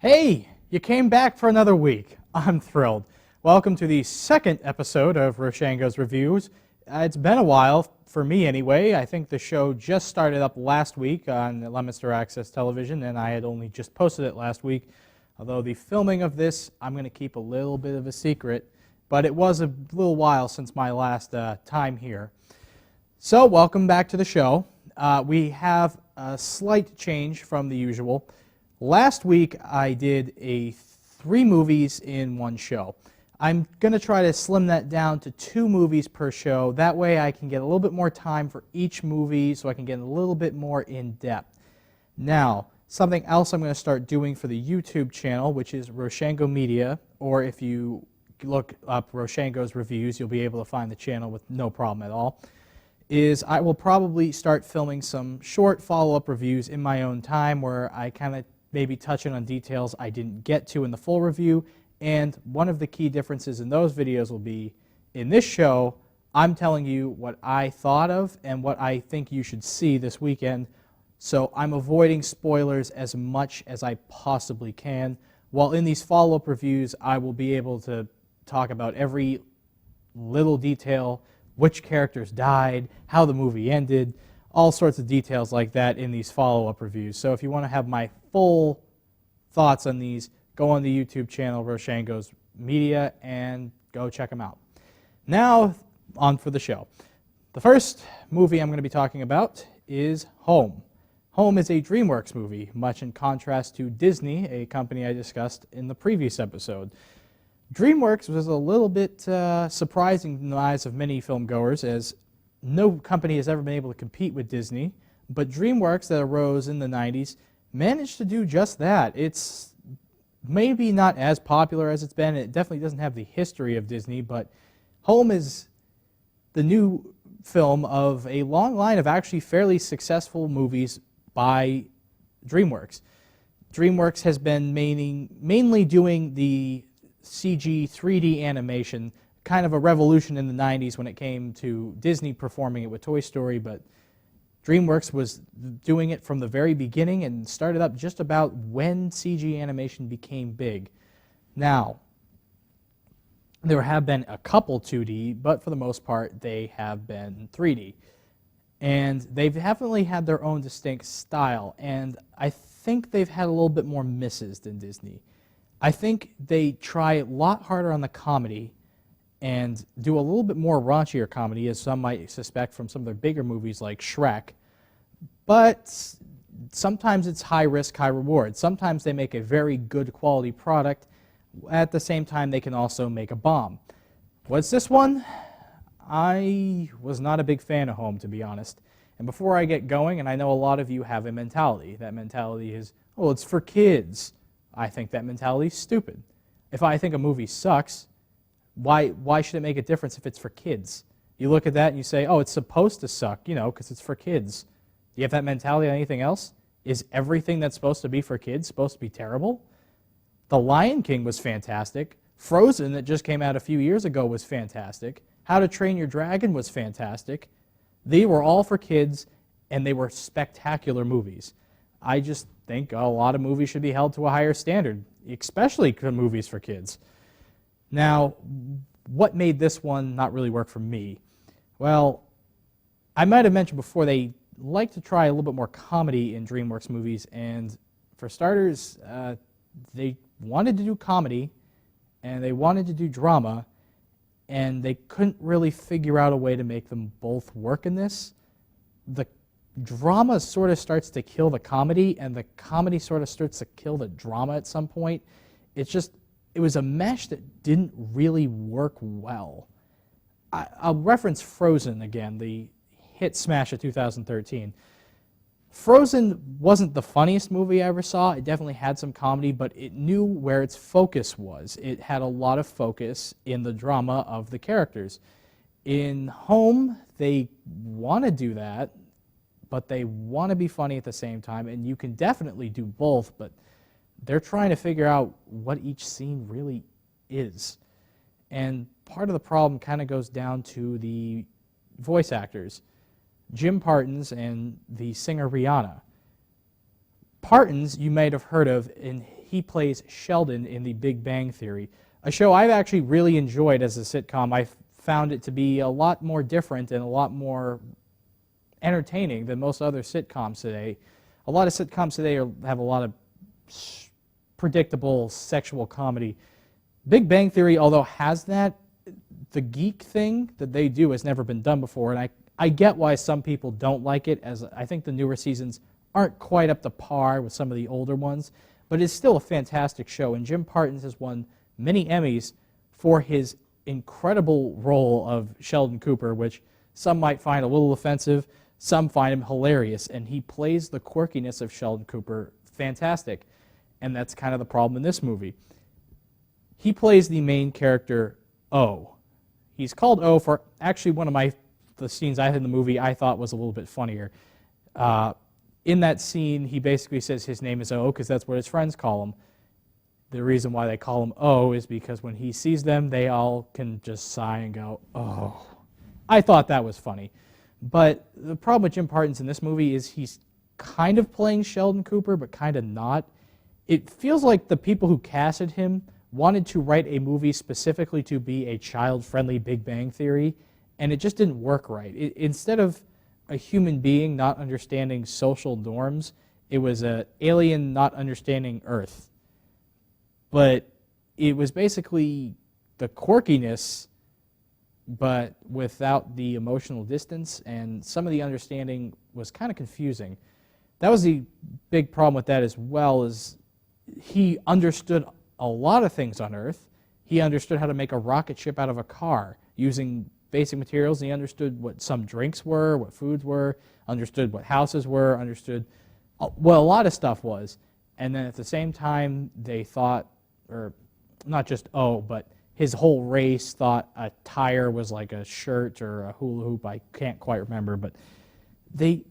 Hey, you came back for another week. I'm thrilled. Welcome to the second episode of Roshango's Reviews. It's been a while, for me anyway. I think the show just started up last week on Leominster Access Television, and I had only just posted it last week. Although the filming of this, I'm going to keep a little bit of a secret, but it was a little while since my last time here. So, welcome back to the show. We have a slight change from the usual. Last week, I did 3 movies in one show. I'm going to try to slim that down to 2 movies per show. That way I can get a little bit more time for each movie so I can get a little bit more in depth. Now, something else I'm going to start doing for the YouTube channel, which is Roshango Media, or if you look up Roshango's Reviews, you'll be able to find the channel with no problem at all, is I will probably start filming some short follow-up reviews in my own time where I kind of maybe touching on details I didn't get to in the full review, and one of the key differences in those videos will be, in this show, I'm telling you what I thought of and what I think you should see this weekend, so I'm avoiding spoilers as much as I possibly can, while in these follow-up reviews I will be able to talk about every little detail, which characters died, how the movie ended, all sorts of details like that in these follow-up reviews. So if you want to have my full thoughts on these, go on the YouTube channel, Roshango's Media, and go check them out. Now, on for the show. The first movie I'm going to be talking about is Home. Home is a DreamWorks movie, much in contrast to Disney, a company I discussed in the previous episode. DreamWorks was a little bit surprising in the eyes of many filmgoers, as no company has ever been able to compete with Disney, but DreamWorks, that arose in the 90s, managed to do just that. It's maybe not as popular as it's been. It definitely doesn't have the history of Disney, but Home is the new film of a long line of actually fairly successful movies by DreamWorks. DreamWorks has been mainly doing the CG 3D animation, kind of a revolution in the 90s when it came to Disney performing it with Toy Story, but DreamWorks was doing it from the very beginning and started up just about when CG animation became big. Now, there have been a couple 2D, but for the most part, they have been 3D. And they've definitely had their own distinct style, and I think they've had a little bit more misses than Disney. I think they try a lot harder on the comedy and do a little bit more raunchier comedy, as some might suspect from some of their bigger movies like Shrek. But sometimes it's high risk, high reward. Sometimes they make a very good quality product. At the same time, they can also make a bomb. What's this one? I was not a big fan of Home, to be honest. And before I get going, and I know a lot of you have a mentality. That mentality is, oh, it's for kids. I think that mentality is stupid. If I think a movie sucks, why should it make a difference if it's for kids? You look at that and you say, oh, it's supposed to suck, you know, because it's for kids. Do you have that mentality on anything else? Is everything that's supposed to be for kids supposed to be terrible? The Lion King was fantastic. Frozen, that just came out a few years ago, was fantastic. How to Train Your Dragon was fantastic. They were all for kids, and they were spectacular movies. I just think a lot of movies should be held to a higher standard, especially movies for kids. Now, what made this one not really work for me? Well, I might have mentioned before they like to try a little bit more comedy in DreamWorks movies, and for starters, they wanted to do comedy, and they wanted to do drama, and they couldn't really figure out a way to make them both work in this. The drama sort of starts to kill the comedy, and the comedy sort of starts to kill the drama at some point. It was a mesh that didn't really work well. I'll reference Frozen again, the hit smash of 2013. Frozen wasn't the funniest movie I ever saw. It definitely had some comedy, but it knew where its focus was. It had a lot of focus in the drama of the characters. In Home, they want to do that, but they want to be funny at the same time, and you can definitely do both, but they're trying to figure out what each scene really is. And part of the problem kind of goes down to the voice actors. Jim Partons and the singer Rihanna. Partons you might have heard of, and he plays Sheldon in The Big Bang Theory, a show I've actually really enjoyed as a sitcom. I found it to be a lot more different and a lot more entertaining than most other sitcoms today. A lot of sitcoms today have a lot of predictable sexual comedy. Big Bang Theory, although has that, the geek thing that they do has never been done before, and I get why some people don't like it, as I think the newer seasons aren't quite up to par with some of the older ones, but it's still a fantastic show, and Jim Parton has won many Emmys for his incredible role of Sheldon Cooper, which some might find a little offensive, some find him hilarious, and he plays the quirkiness of Sheldon Cooper fantastic, and that's kind of the problem in this movie. He plays the main character, O. He's called O for actually one of the scenes I had in the movie I thought was a little bit funnier. In that scene, he basically says his name is O because that's what his friends call him. The reason why they call him O is because when he sees them, they all can just sigh and go, oh. I thought that was funny. But the problem with Jim Parton's in this movie is he's kind of playing Sheldon Cooper, but kind of not. It feels like the people who casted him wanted to write a movie specifically to be a child-friendly Big Bang Theory, and it just didn't work right. Instead of a human being not understanding social norms, it was an alien not understanding Earth. But it was basically the quirkiness, but without the emotional distance, and some of the understanding was kind of confusing. That was the big problem with that as well, is he understood a lot of things on Earth. He understood how to make a rocket ship out of a car using basic materials, and he understood what some drinks were, what foods were, understood what houses were, understood what a lot of stuff was. And then at the same time, they thought, or not just but his whole race thought a tire was like a shirt or a hula hoop. I can't quite remember, but a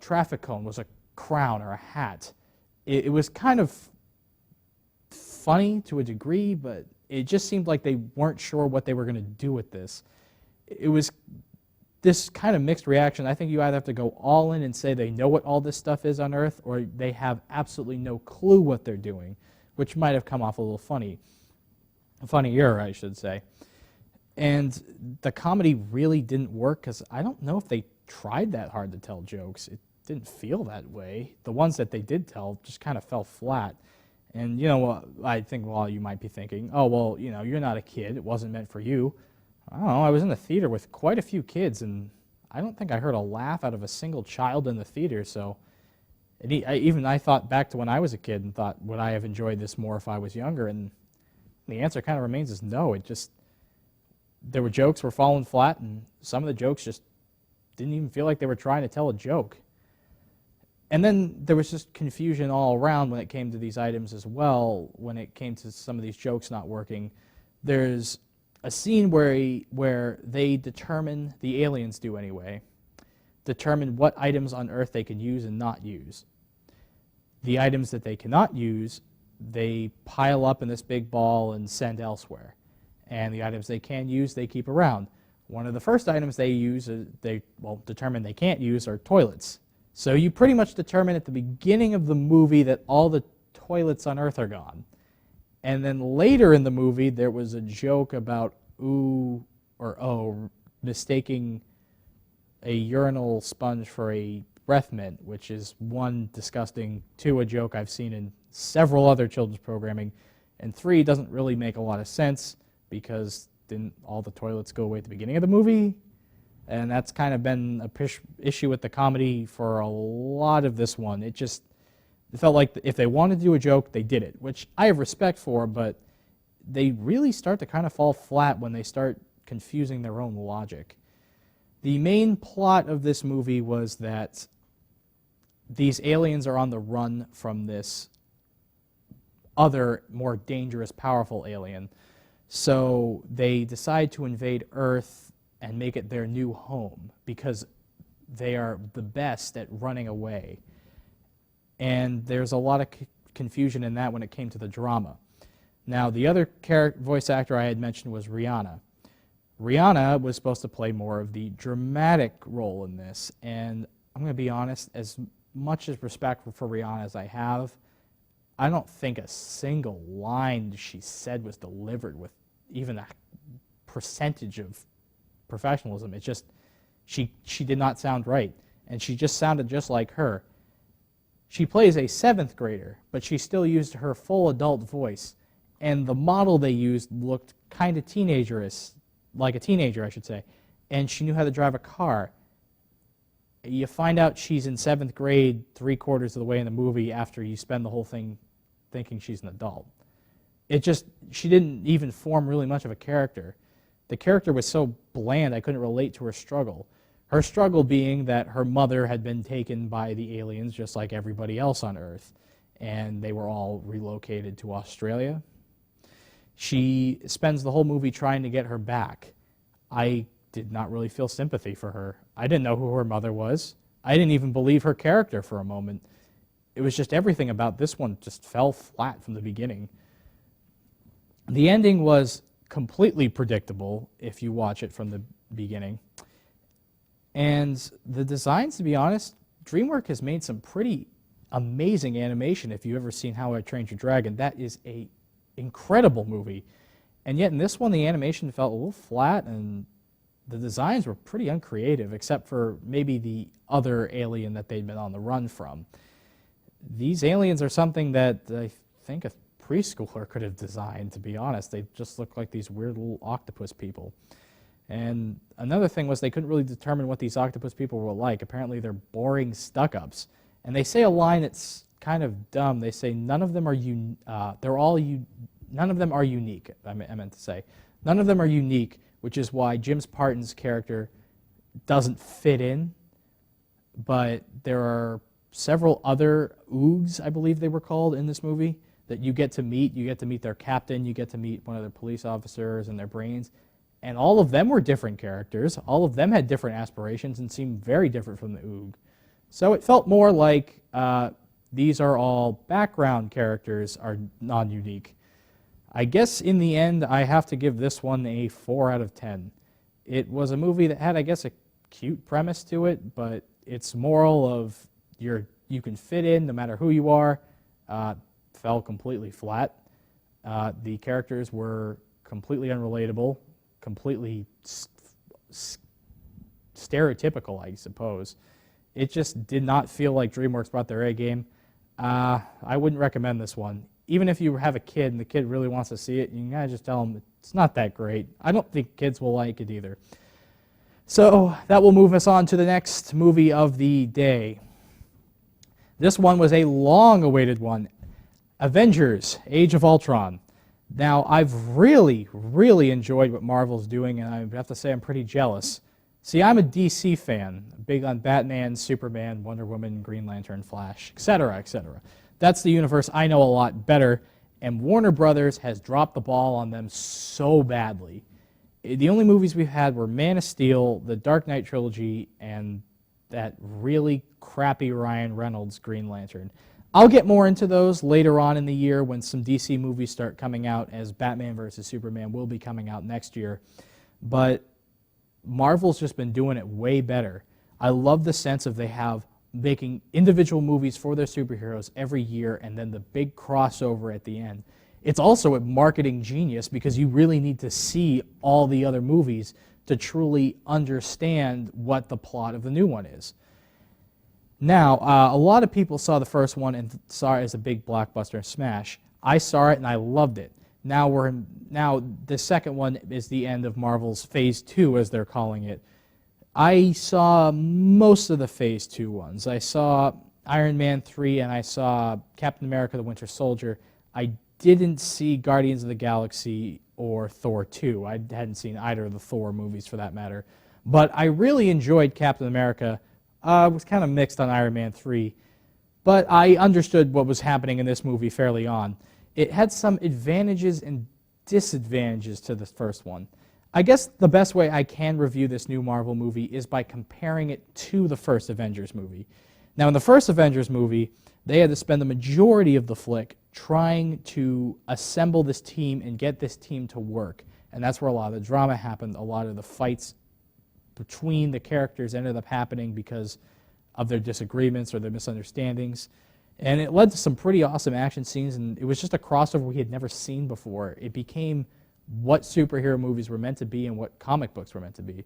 traffic cone was a crown or a hat. It was kind of funny to a degree, but it just seemed like they weren't sure what they were going to do with this. It was this kind of mixed reaction. I think you either have to go all in and say they know what all this stuff is on Earth, or they have absolutely no clue what they're doing, which might have come off a little funnier, I should say. And the comedy really didn't work because I don't know if they tried that hard to tell jokes. It didn't feel that way. The ones that they did tell just kind of fell flat. And, I think, you might be thinking, oh, well, you're not a kid. It wasn't meant for you. I don't know. I was in the theater with quite a few kids, and I don't think I heard a laugh out of a single child in the theater. So I thought back to when I was a kid and thought, would I have enjoyed this more if I was younger? And the answer kind of remains is no. There were jokes were falling flat, and some of the jokes just didn't even feel like they were trying to tell a joke. And then there was just confusion all around when it came to these items as well, when it came to some of these jokes not working. There's a scene where they determine, the aliens do anyway, determine what items on Earth they can use and not use. The items that they cannot use, they pile up in this big ball and send elsewhere. And the items they can use, they keep around. One of the first items they use, determine they can't use, are toilets. So you pretty much determine at the beginning of the movie that all the toilets on Earth are gone. And then later in the movie, there was a joke about mistaking a urinal sponge for a breath mint, which is one, disgusting, two, a joke I've seen in several other children's programming, and three, doesn't really make a lot of sense because didn't all the toilets go away at the beginning of the movie? And that's kind of been an issue with the comedy for a lot of this one. It felt like if they wanted to do a joke, they did it, which I have respect for, but they really start to kind of fall flat when they start confusing their own logic. The main plot of this movie was that these aliens are on the run from this other, more dangerous, powerful alien. So they decide to invade Earth and make it their new home because they are the best at running away. And there's a lot of confusion in that when it came to the drama. Now, the other voice actor I had mentioned was Rihanna. Rihanna was supposed to play more of the dramatic role in this, and I'm going to be honest, as much as respect for Rihanna as I have, I don't think a single line she said was delivered with even a percentage of professionalism. It's just, she did not sound right, and she just sounded just like her. She plays a 7th grader, but she still used her full adult voice, and the model they used looked kind of teenagerish, like a teenager, I should say, and she knew how to drive a car. You find out she's in 7th grade 3/4 of the way in the movie after you spend the whole thing thinking she's an adult. She didn't even form really much of a character. The character was so bland I couldn't relate to her struggle. Her struggle being that her mother had been taken by the aliens just like everybody else on Earth, and they were all relocated to Australia. She spends the whole movie trying to get her back. I did not really feel sympathy for her. I didn't know who her mother was. I didn't even believe her character for a moment. It was just everything about this one just fell flat from the beginning. The ending was completely predictable if you watch it from the beginning. And the designs, to be honest, DreamWorks has made some pretty amazing animation. If you've ever seen How I Trained Your Dragon, that is an incredible movie. And yet in this one, the animation felt a little flat, and the designs were pretty uncreative, except for maybe the other alien that they'd been on the run from. These aliens are something that I think a preschooler could have designed, to be honest. They just look like these weird little octopus people. And another thing was they couldn't really determine what these octopus people were like. Apparently they're boring stuck-ups. And they say a line that's kind of dumb. They say none of them are unique. None of them are unique, I meant to say. None of them are unique, which is why Jim Parton's character doesn't fit in. But there are several other Oogs, I believe they were called, in this movie that you get to meet. You get to meet their captain. You get to meet one of their police officers and their brains. And all of them were different characters. All of them had different aspirations and seemed very different from the Oog. So it felt more like these are all background characters, are non-unique. I guess in the end, I have to give this one a 4 out of 10. It was a movie that had, I guess, a cute premise to it, but its moral of you can fit in no matter who you are fell completely flat. The characters were completely unrelatable, completely stereotypical, I suppose. It just did not feel like DreamWorks brought their A game. I wouldn't recommend this one. Even if you have a kid and the kid really wants to see it, you can kind of just tell them it's not that great. I don't think kids will like it either. So that will move us on to the next movie of the day. This one was a long-awaited one, Avengers: Age of Ultron. Now, I've really, really enjoyed what Marvel's doing, and I have to say I'm pretty jealous. See, I'm a DC fan, big on Batman, Superman, Wonder Woman, Green Lantern, Flash, etc., etc. That's the universe I know a lot better, and Warner Brothers has dropped the ball on them so badly. The only movies we've had were Man of Steel, the Dark Knight trilogy, and that really crappy Ryan Reynolds Green Lantern. I'll get more into those later on in the year when some DC movies start coming out, as Batman vs. Superman will be coming out next year. But Marvel's just been doing it way better. I love the sense of they have making individual movies for their superheroes every year and then the big crossover at the end. It's also a marketing genius because you really need to see all the other movies to truly understand what the plot of the new one is. Now, a lot of people saw the first one and saw it as a big blockbuster smash. I saw it and I loved it. Now the second one is the end of Marvel's Phase 2, as they're calling it. I saw most of the Phase 2 ones. I saw Iron Man 3 and I saw Captain America: The Winter Soldier. I didn't see Guardians of the Galaxy or Thor 2. I hadn't seen either of the Thor movies for that matter. But I really enjoyed Captain America. I was kind of mixed on Iron Man 3. But I understood what was happening in this movie fairly on. It had some advantages and disadvantages to the first one. I guess the best way I can review this new Marvel movie is by comparing it to the first Avengers movie. Now, in the first Avengers movie, they had to spend the majority of the flick trying to assemble this team and get this team to work. And that's where a lot of the drama happened. A lot of the fights between the characters ended up happening because of their disagreements or their misunderstandings. And it led to some pretty awesome action scenes, and it was just a crossover we had never seen before. It became what superhero movies were meant to be and what comic books were meant to be,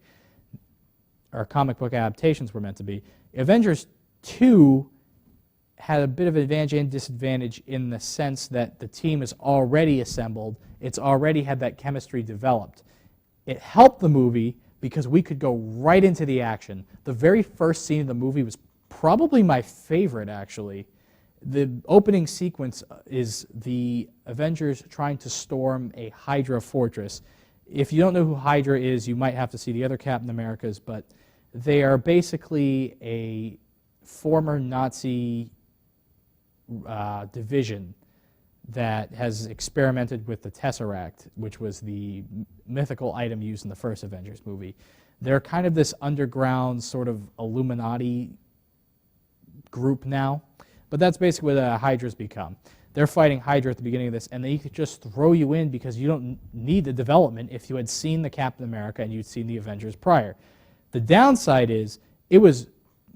or comic book adaptations were meant to be. Avengers 2 had a bit of an advantage and disadvantage in the sense that the team is already assembled. It's already had that chemistry developed. It helped the movie because we could go right into the action. The very first scene of the movie was probably my favorite, actually. The opening sequence is the Avengers trying to storm a Hydra fortress. If you don't know who Hydra is, you might have to see the other Captain Americas, but they are basically a former Nazi division that has experimented with the Tesseract, which was the mythical item used in the first Avengers movie. They're kind of this underground sort of Illuminati group now, but that's basically what Hydra's become. They're fighting Hydra at the beginning of this, and they could just throw you in because you don't need the development if you had seen the Captain America and you'd seen the Avengers prior. The downside is, it was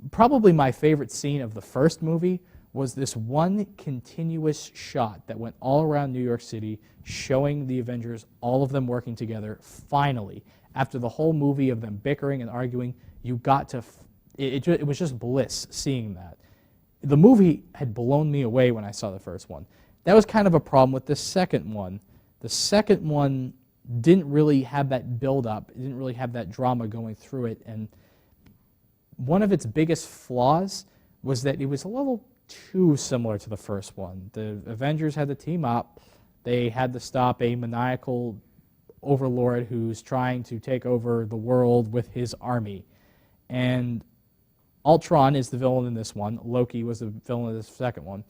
probably my favorite scene of the first movie, was this one continuous shot that went all around New York City showing the Avengers, all of them working together, finally. After the whole movie of them bickering and arguing, you got to, it was just bliss seeing that. The movie had blown me away when I saw the first one. That was kind of a problem with the second one. The second one didn't really have that build-up. It didn't really have that drama going through it. And one of its biggest flaws was that it was a little too similar to the first one. The Avengers had to team up. They had to stop a maniacal overlord who's trying to take over the world with his army. And Ultron is the villain in this one. Loki was the villain in the second one.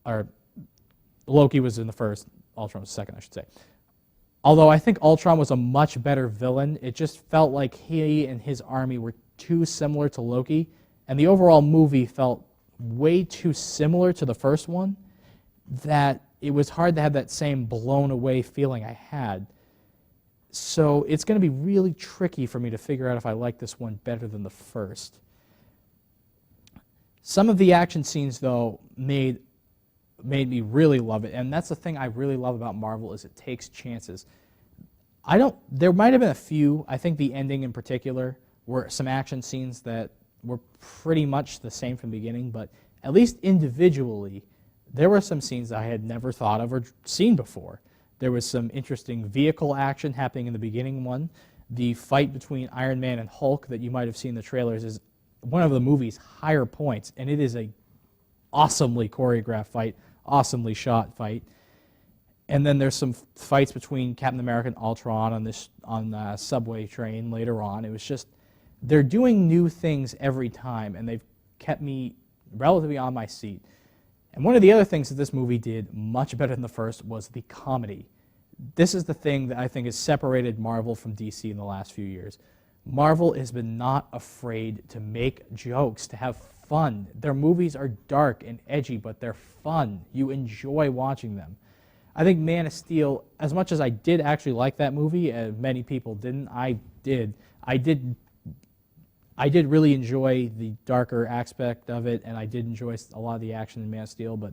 Or Loki was in the first, Ultron was the second, I should say. Although I think Ultron was a much better villain, it just felt like he and his army were too similar to Loki, and the overall movie felt way too similar to the first one that it was hard to have that same blown away feeling I had. So it's going to be really tricky for me to figure out if I like this one better than the first. Some of the action scenes, though, made me really love it, and that's the thing I really love about Marvel, is it takes chances. There might have been a few, I think the ending in particular, were some action scenes that were pretty much the same from the beginning, but at least individually, there were some scenes I had never thought of or seen before. There was some interesting vehicle action happening in the beginning one. The fight between Iron Man and Hulk that you might have seen in the trailers is one of the movie's higher points, and it is a awesomely choreographed fight, awesomely shot fight. And then there's some fights between Captain America and Ultron on the subway train later on. It was just, they're doing new things every time, and they've kept me relatively on my seat. And one of the other things that this movie did much better than the first was the comedy. This is the thing that I think has separated Marvel from DC in the last few years. Marvel has been not afraid to make jokes, to have fun. Their movies are dark and edgy, but they're fun. You enjoy watching them. I think Man of Steel, as much as I did actually like that movie, many people didn't, I did really enjoy the darker aspect of it, and I did enjoy a lot of the action in Man of Steel, but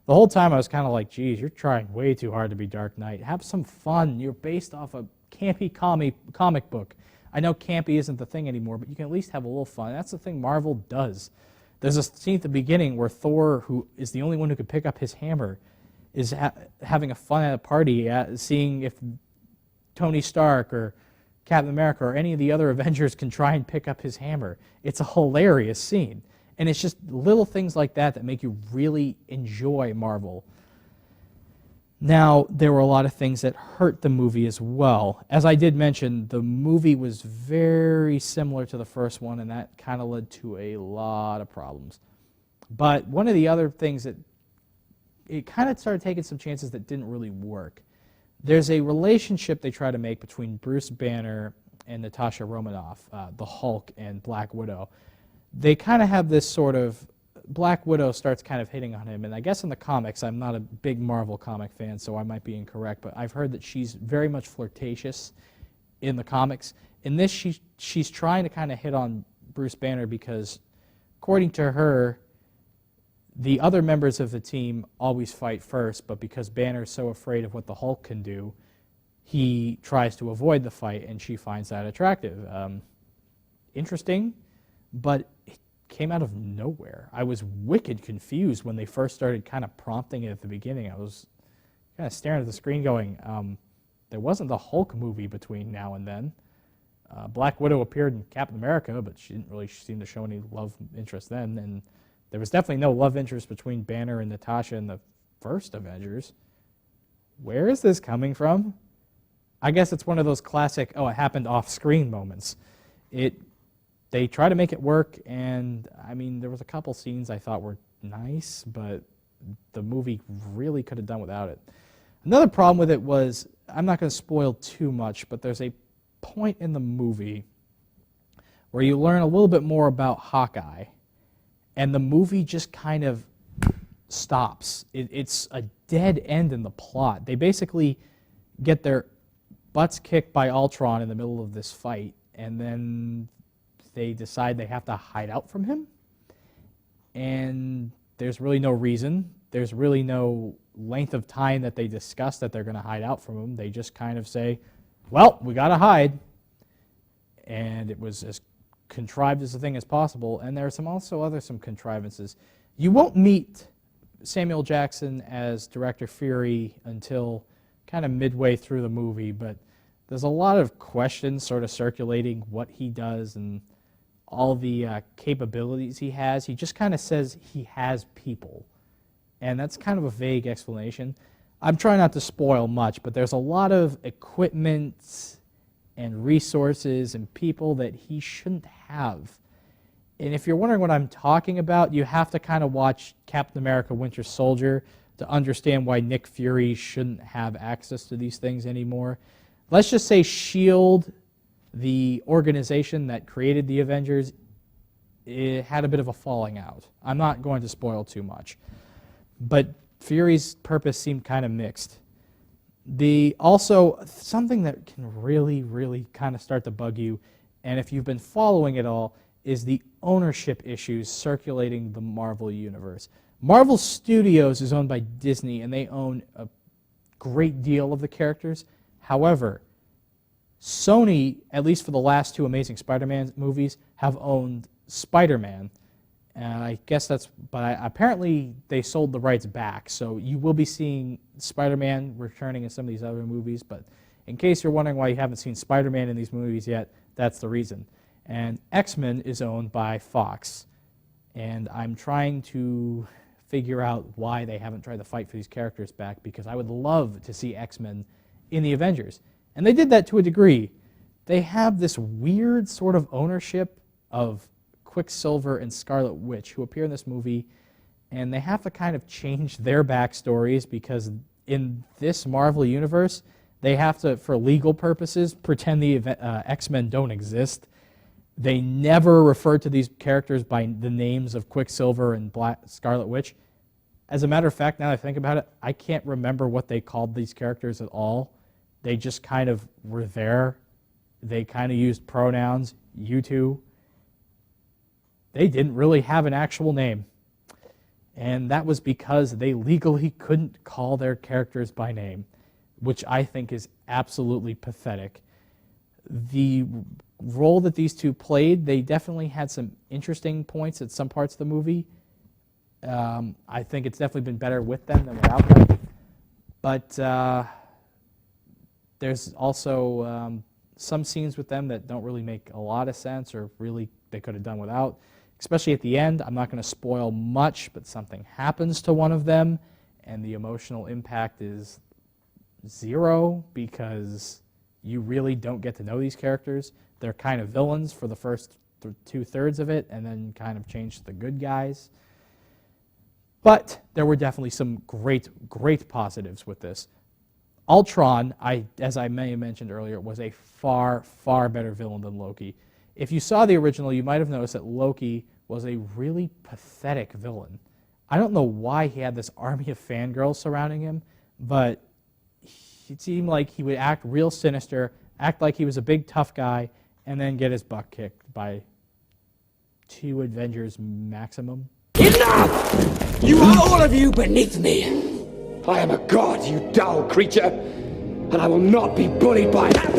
the whole time I was kind of like, geez, you're trying way too hard to be Dark Knight. Have some fun. You're based off a campy comic book. I know campy isn't the thing anymore, but you can at least have a little fun. That's the thing Marvel does. There's a scene at the beginning where Thor, who is the only one who could pick up his hammer, is having a fun at a party, seeing if Tony Stark or Captain America or any of the other Avengers can try and pick up his hammer. It's a hilarious scene. And it's just little things like that that make you really enjoy Marvel. Now, there were a lot of things that hurt the movie as well. As I did mention, the movie was very similar to the first one, and that kind of led to a lot of problems. But one of the other things that it kind of started taking some chances that didn't really work. There's a relationship they try to make between Bruce Banner and Natasha Romanoff, the Hulk and Black Widow. They kind of have this sort of, Black Widow starts kind of hitting on him, and I guess in the comics, I'm not a big Marvel comic fan, so I might be incorrect, but I've heard that she's very much flirtatious in the comics. In this, she's trying to kind of hit on Bruce Banner because, according to her, the other members of the team always fight first, but because Banner's so afraid of what the Hulk can do, he tries to avoid the fight, and she finds that attractive. Interesting, but it came out of nowhere. I was wicked confused when they first started kind of prompting it at the beginning. I was kind of staring at the screen going, there wasn't the Hulk movie between now and then. Black Widow appeared in Captain America, but she didn't really seem to show any love interest then, and there was definitely no love interest between Banner and Natasha in the first Avengers. Where is this coming from? I guess it's one of those classic, oh, it happened off-screen moments. They try to make it work, and I mean, there was a couple scenes I thought were nice, but the movie really could have done without it. Another problem with it was, I'm not going to spoil too much, but there's a point in the movie where you learn a little bit more about Hawkeye, and the movie just kind of stops. It's a dead end in the plot. They basically get their butts kicked by Ultron in the middle of this fight, and then they decide they have to hide out from him, and there's really no reason. There's really no length of time that they discuss that they're going to hide out from him. They just kind of say, well, we got to hide, and it was as contrived as a thing as possible, and there are some contrivances. You won't meet Samuel Jackson as Director Fury until kind of midway through the movie, but there's a lot of questions sort of circulating what he does and all the capabilities he has. He just kind of says he has people, and that's kind of a vague explanation. I'm trying not to spoil much, but there's a lot of equipment and resources and people that he shouldn't have. And if you're wondering what I'm talking about, you have to kind of watch Captain America Winter Soldier to understand why Nick Fury shouldn't have access to these things anymore. Let's just say S.H.I.E.L.D., the organization that created the Avengers, it had a bit of a falling out. I'm not going to spoil too much. But Fury's purpose seemed kind of mixed. Also, something that can really, really kind of start to bug you, and if you've been following it all, is the ownership issues circulating the Marvel Universe. Marvel Studios is owned by Disney, and they own a great deal of the characters. However, Sony, at least for the last two Amazing Spider-Man movies, have owned Spider-Man. And I guess apparently they sold the rights back, so you will be seeing Spider-Man returning in some of these other movies, but in case you're wondering why you haven't seen Spider-Man in these movies yet, that's the reason. And X-Men is owned by Fox, and I'm trying to figure out why they haven't tried to fight for these characters back, because I would love to see X-Men in the Avengers. And they did that to a degree. They have this weird sort of ownership of Quicksilver and Scarlet Witch, who appear in this movie, and they have to kind of change their backstories because in this Marvel universe, they have to, for legal purposes, pretend the X-Men don't exist. They never refer to these characters by the names of Quicksilver and Scarlet Witch. As a matter of fact, now that I think about it, I can't remember what they called these characters at all. They just kind of were there. They kind of used pronouns, you two. They didn't really have an actual name. And that was because they legally couldn't call their characters by name, which I think is absolutely pathetic. The role that these two played, they definitely had some interesting points at some parts of the movie. I think it's definitely been better with them than without them. But there's also some scenes with them that don't really make a lot of sense, or really they could have done without. Especially at the end, I'm not going to spoil much, but something happens to one of them, and the emotional impact is zero because you really don't get to know these characters. They're kind of villains for the first two-thirds of it, and then kind of change to the good guys. But there were definitely some great, great positives with this. Ultron, as I may have mentioned earlier, was a far, far better villain than Loki. If you saw the original, you might have noticed that Loki was a really pathetic villain. I don't know why he had this army of fangirls surrounding him, but it seemed like he would act real sinister, act like he was a big tough guy, and then get his butt kicked by 2 Avengers maximum. Enough! You are all of you beneath me. I am a god, you dull creature, and I will not be bullied by that.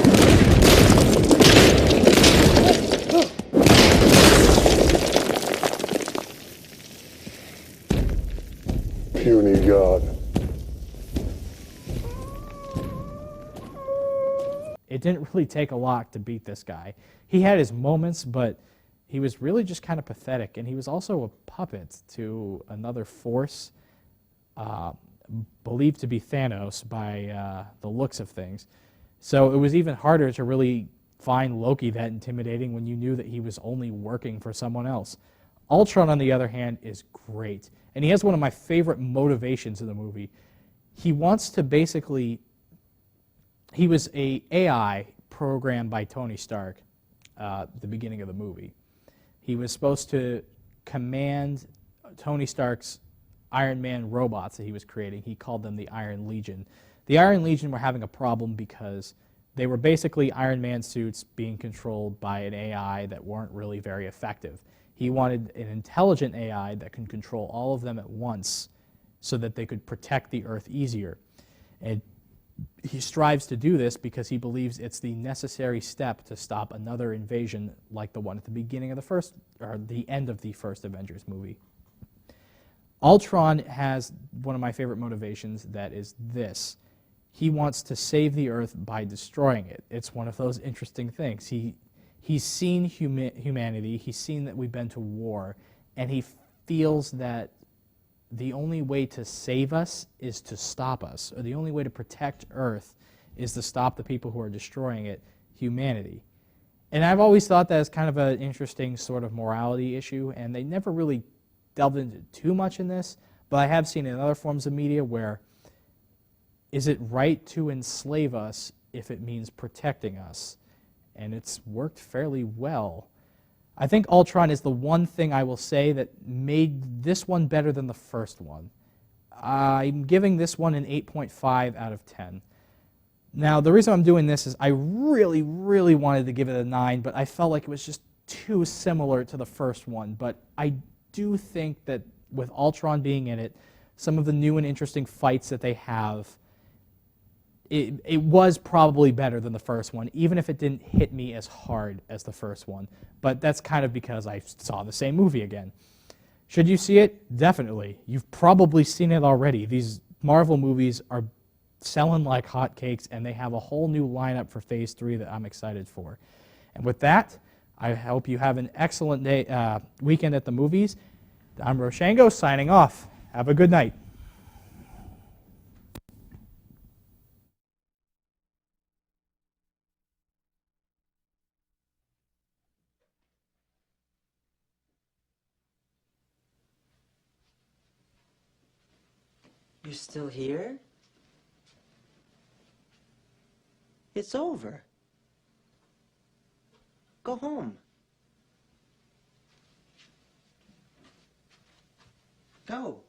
Puny god. It didn't really take a lot to beat this guy. He had his moments, but he was really just kind of pathetic, and he was also a puppet to another force believed to be Thanos by the looks of things. So it was even harder to really find Loki that intimidating when you knew that he was only working for someone else. Ultron, on the other hand, is great, and he has one of my favorite motivations in the movie. He wants to basically... He was a AI programmed by Tony Stark at the beginning of the movie. He was supposed to command Tony Stark's Iron Man robots that he was creating. He called them the Iron Legion. The Iron Legion were having a problem because they were basically Iron Man suits being controlled by an AI that weren't really very effective. He wanted an intelligent AI that could control all of them at once so that they could protect the Earth easier. And he strives to do this because he believes it's the necessary step to stop another invasion like the one at the beginning of the first, or the end of the first Avengers movie. Ultron has one of my favorite motivations, that is this. He wants to save the Earth by destroying it. It's one of those interesting things. He's seen humanity, he's seen that we've been to war, and he feels that the only way to save us is to stop us, or the only way to protect Earth is to stop the people who are destroying it, humanity. And I've always thought that is kind of an interesting sort of morality issue, and they never really delved into too much in this, but I have seen in other forms of media where, is it right to enslave us if it means protecting us? And it's worked fairly well. I think Ultron is the one thing I will say that made this one better than the first one. I'm giving this one an 8.5 out of 10. Now, the reason I'm doing this is I really, really wanted to give it a 9, but I felt like it was just too similar to the first one. But I do think that with Ultron being in it, some of the new and interesting fights that they have, it was probably better than the first one, even if it didn't hit me as hard as the first one. But that's kind of because I saw the same movie again. Should you see it? Definitely. You've probably seen it already. These Marvel movies are selling like hotcakes, and they have a whole new lineup for Phase 3 that I'm excited for. And with that, I hope you have an excellent day, weekend at the movies. I'm Roshango, signing off. Have a good night. You're still here? It's over. Go home. Go.